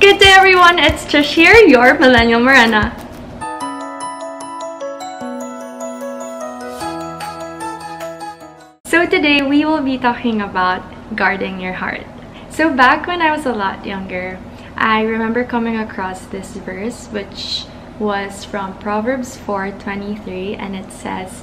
Good day everyone, it's Trish here, your Millennial Morena. So today we will be talking about guarding your heart. So back when I was a lot younger, I remember coming across this verse which was from Proverbs 4:23, and it says,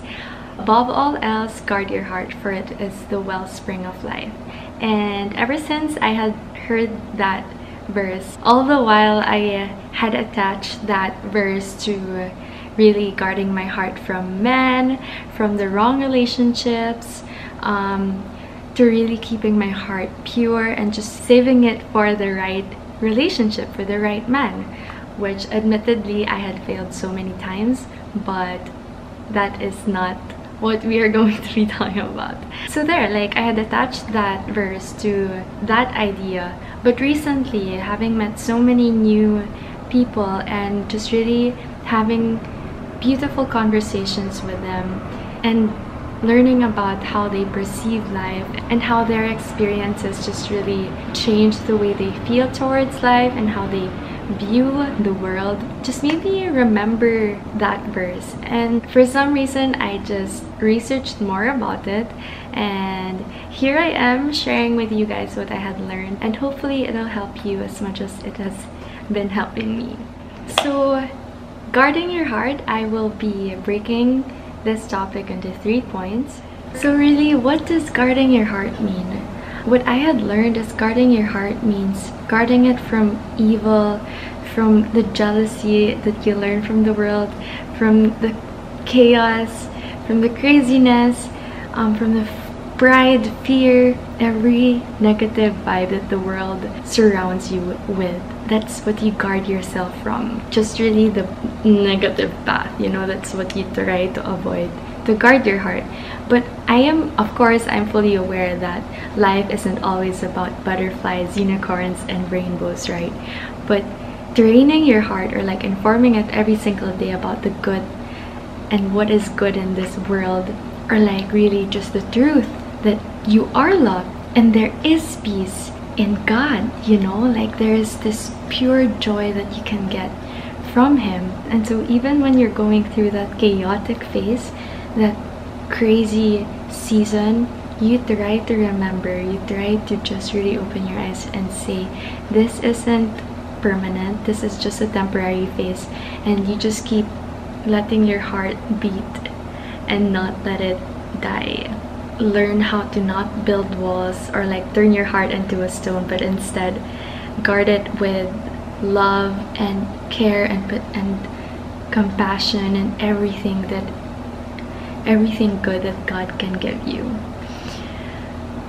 "Above all else, guard your heart, for it is the wellspring of life." And ever since I had heard that verse, all the while I had attached that verse to really guarding my heart from men, from the wrong relationships, to really keeping my heart pure and just saving it for the right relationship, for the right man, which admittedly I had failed so many times, but that is not what we are going to be talking about. So there, like, I had attached that verse to that idea, but recently, having met so many new people and just really having beautiful conversations with them and learning about how they perceive life and how their experiences just really change the way they feel towards life and how they view the world, just made me remember that verse. And for some reason I just researched more about it, and here I am sharing with you guys what I had learned, and hopefully it'll help you as much as it has been helping me. So guarding your heart, I will be breaking this topic into 3 points. So really, what does guarding your heart mean? What I had learned is guarding your heart means guarding it from evil, from the jealousy that you learn from the world, from the chaos, from the craziness, from the pride, fear, every negative vibe that the world surrounds you with. That's what you guard yourself from. Just really the negative path, you know, that's what you try to avoid, to guard your heart. But of course, I'm fully aware that life isn't always about butterflies, unicorns, and rainbows, right? But training your heart, or like informing it every single day about the good and what is good in this world, or like really just the truth that you are loved and there is peace in God, you know, like there is this pure joy that you can get from Him. And so even when you're going through that chaotic phase, that crazy season, you try to remember, you try to just really open your eyes and say, this isn't permanent, this is just a temporary phase, and you just keep letting your heart beat and not let it die. Learn how to not build walls or like turn your heart into a stone, but instead guard it with love and care and compassion and everything good that God can give you.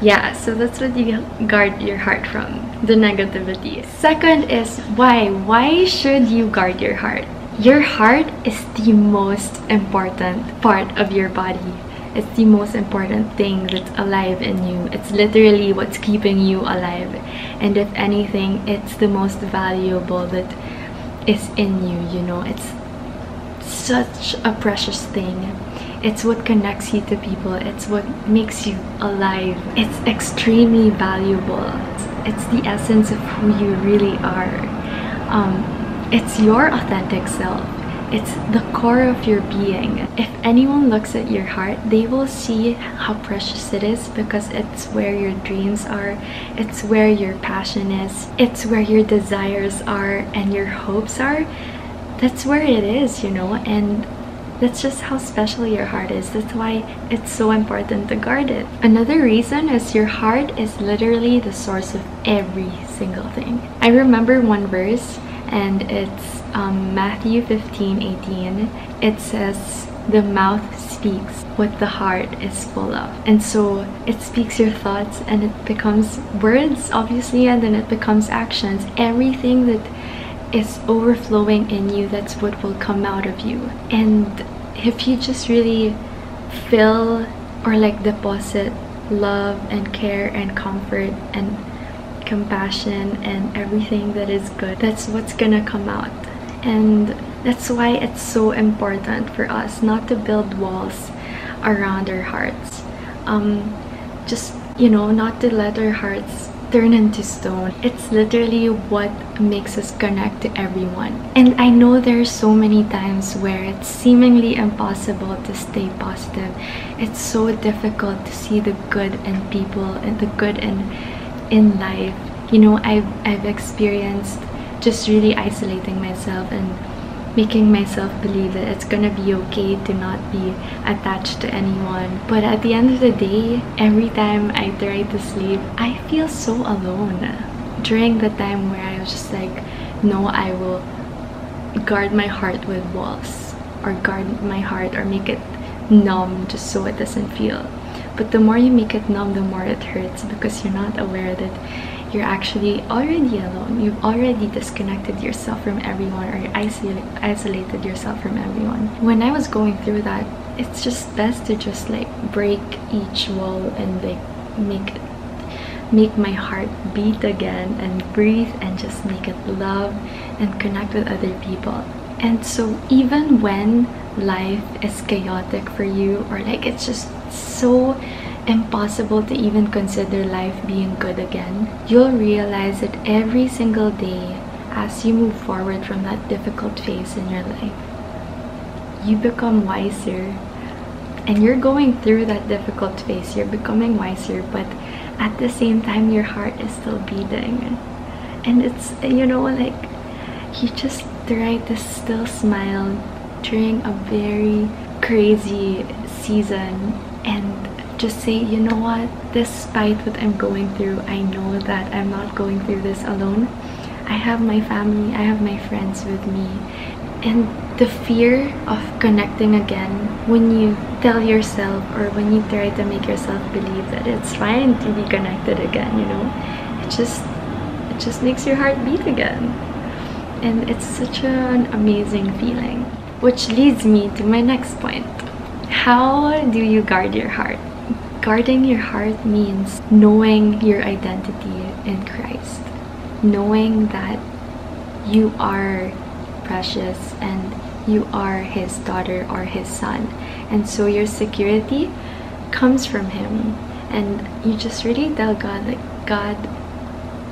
Yeah, so that's what you guard your heart from, the negativity. Second is why. Why should you guard your heart? Your heart is the most important part of your body. It's the most important thing that's alive in you. It's literally what's keeping you alive. And if anything, it's the most valuable that is in you, you know. It's such a precious thing. It's what connects you to people. It's what makes you alive. It's extremely valuable. It's the essence of who you really are. It's your authentic self. It's the core of your being. If anyone looks at your heart, they will see how precious it is, because it's where your dreams are. It's where your passion is. It's where your desires are and your hopes are. That's where it is, you know, and that's just how special your heart is. That's why it's so important to guard it. Another reason is your heart is literally the source of every single thing. I remember one verse, and it's Matthew 15:18. It says, "The mouth speaks what the heart is full of." And so it speaks your thoughts, and it becomes words, obviously, and then it becomes actions. Everything that is overflowing in you, that's what will come out of you. And if you just really fill or like deposit love and care and comfort and compassion and everything that is good, that's what's gonna come out. And that's why it's so important for us not to build walls around our hearts. Just, you know, not to let our hearts turn into stone. It's literally what makes us connect to everyone. And I know there's so many times where it's seemingly impossible to stay positive. It's so difficult to see the good in people and the good in life. You know, I've experienced just really isolating myself and making myself believe that it's gonna be okay to not be attached to anyone. But at the end of the day, every time I try to sleep, I feel so alone. During the time where I was just like, no, I will guard my heart with walls, or guard my heart or make it numb just so it doesn't feel. But the more you make it numb, the more it hurts, because you're not aware that you're actually already alone. You've already disconnected yourself from everyone, or isolated yourself from everyone. When I was going through that, it's just best to just like break each wall and like make my heart beat again and breathe and just make it love and connect with other people. And so even when life is chaotic for you, or like it's just so impossible to even consider life being good again, you'll realize that every single day as you move forward from that difficult phase in your life, you become wiser. And you're going through that difficult phase, you're becoming wiser, but at the same time your heart is still beating. And it's, you know, like you just try to still smile during a very crazy season and just say, you know what, despite what I'm going through, I know that I'm not going through this alone. I have my family, I have my friends with me. And the fear of connecting again, when you tell yourself, or when you try to make yourself believe that it's fine to be connected again, you know, it just makes your heart beat again. And it's such an amazing feeling. Which leads me to my next point. How do you guard your heart? Guarding your heart means knowing your identity in Christ. Knowing that you are precious and you are His daughter or His son. And so your security comes from Him. And you just really tell God, like, God,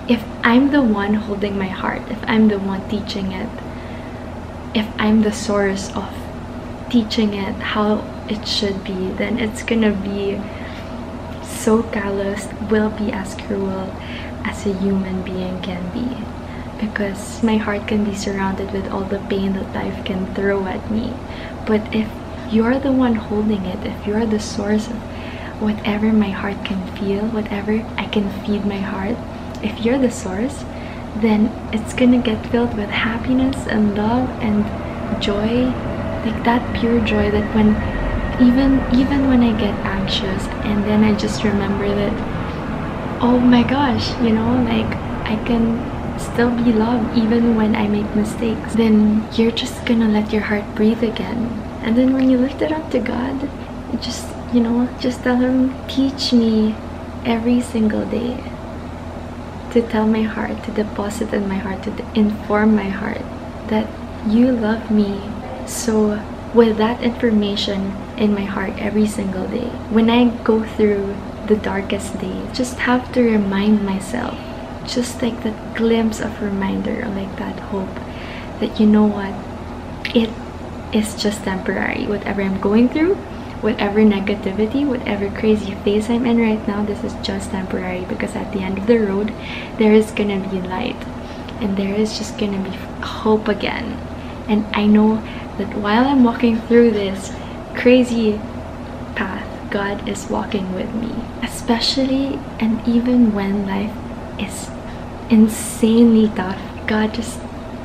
if I'm the one holding my heart, if I'm the one teaching it, if I'm the source of teaching it how it should be, then it's gonna be so callous, will be as cruel as a human being can be, because my heart can be surrounded with all the pain that life can throw at me. But if you're the one holding it, if you're the source of whatever my heart can feel, whatever I can feed my heart, if you're the source, then it's gonna get filled with happiness and love and joy, like that pure joy that when even when I get anxious and then I just remember that, oh my gosh, you know, like I can still be loved even when I make mistakes, then you're just gonna let your heart breathe again. And then when you lift it up to God, you just, you know, just tell Him, teach me every single day to tell my heart, to deposit in my heart, to inform my heart that you love me. So with that information in my heart every single day, when I go through the darkest days, just have to remind myself, just like that glimpse of reminder, or like that hope that, you know what, it is just temporary. Whatever I'm going through, whatever negativity, whatever crazy phase I'm in right now, this is just temporary, because at the end of the road there is gonna be light, and there is just gonna be hope again. And I know that while I'm walking through this crazy path, God is walking with me, especially and even when life is insanely tough. God just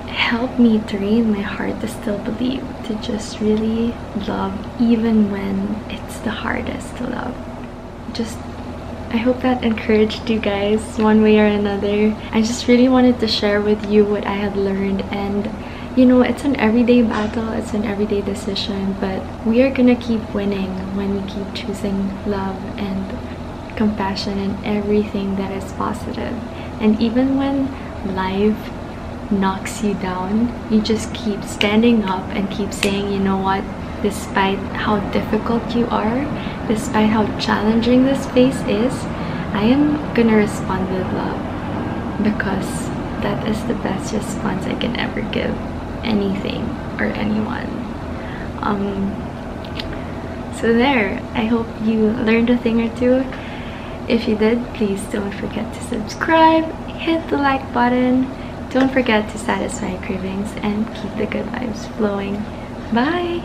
help me train my heart to still believe, to just really love even when it's the hardest to love. I hope that encouraged you guys one way or another. I just really wanted to share with you what I had learned, and you know, it's an everyday battle, it's an everyday decision, but we are gonna keep winning when we keep choosing love and compassion and everything that is positive. And even when life knocks you down, you just keep standing up and keep saying, you know what, despite how difficult you are, despite how challenging this phase is, I am gonna respond with love, because that is the best response I can ever give anything or anyone. So there, I hope you learned a thing or two. If you did, please don't forget to subscribe, hit the like button, don't forget to satisfy your cravings, and keep the good vibes flowing. Bye!